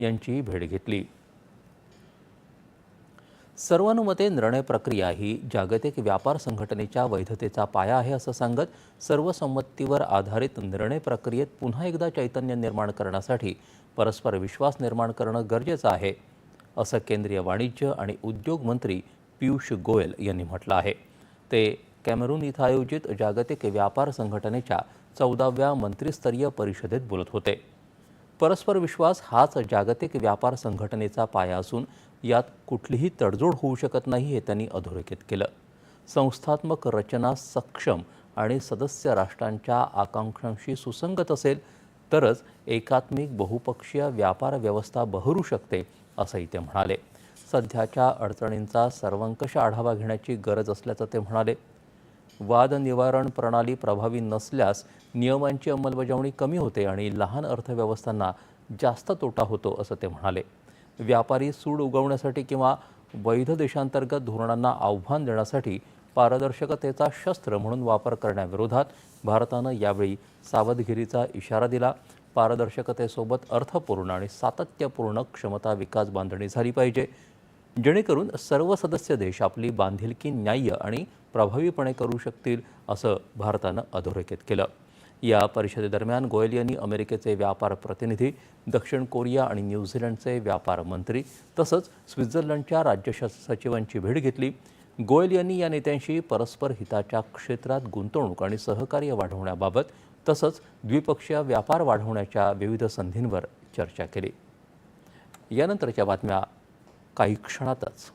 यांची भेट घेतली। सर्वानुमते निर्णय प्रक्रिया ही जागतिक व्यापार संघटनेच्या वैधतेचा पाया आहे असं सांगत सर्वसंमतीवर आधारित निर्णय प्रक्रियेत पुन्हा एकदा चैतन्य निर्माण करण्यासाठी परस्पर विश्वास निर्माण करणं गरजेचं आहे असं केंद्रीय वाणिज्य आणि उद्योग मंत्री पियुष गोयल यांनी म्हटलं आहे। ते कॅमेरून इथं आयोजित जागतिक व्यापार संघटनेच्या 14व्या मंत्रिस्तरीय परिषदेत बोलत होते। परस्पर विश्वास हाच जागतिक व्यापार संघटनेचा पाया असून यात कुठलीही तडजोड होऊ शकत नाही हे त्यांनी अधोरेखित केलं। संस्थात्मक रचना सक्षम आणि सदस्य राष्ट्रांच्या आकांक्षांशी सुसंगत असेल तरच एकात्मिक बहुपक्षीय व्यापार व्यवस्था बहरू शकते असंही ते म्हणाले। सध्याच्या अडचणींचा सर्वंकष आढावा घेण्याची गरज असल्याचं ते म्हणाले। वाद निवारण प्रणाली प्रभावी नसल्यास नियमांची अंमलबजावणी कमी होते आणि लहान अर्थव्यवस्थांना जास्त तोटा होतो असं ते म्हणाले। व्यापारी सूड उगवण्यासाठी किंवा वैध देशांतर्गत धोरणांना आव्हान देण्यासाठी पारदर्शकतेचा शस्त्र म्हणून वापर करण्याविरोधात भारतानं यावेळी सावधगिरीचा इशारा दिला। पारदर्शकतेसोबत अर्थपूर्ण आणि सातत्यपूर्ण क्षमता विकास बांधणी झाली पाहिजे, जेणेकरून सर्व सदस्य देश आपली बांधिलकी न्याय्य आणि प्रभावीपणे करू शकतील असं भारतानं अधोरेखित केलं। या परिषदेदरम्यान गोयल यांनी अमेरिकेचे व्यापार प्रतिनिधी, दक्षिण कोरिया आणि न्यूझीलंडचे व्यापार मंत्री तसंच स्वित्झर्लंडच्या राज्य सचिवांची भेट घेतली। गोयल यांनी या नेत्यांशी परस्पर हिताच्या क्षेत्रात गुंतवणूक आणि सहकार्य वाढवण्याबाबत तसंच द्विपक्षीय व्यापार वाढवण्याच्या विविध संधींवर चर्चा केली। यानंतरच्या बातम्या काही क्षणातच।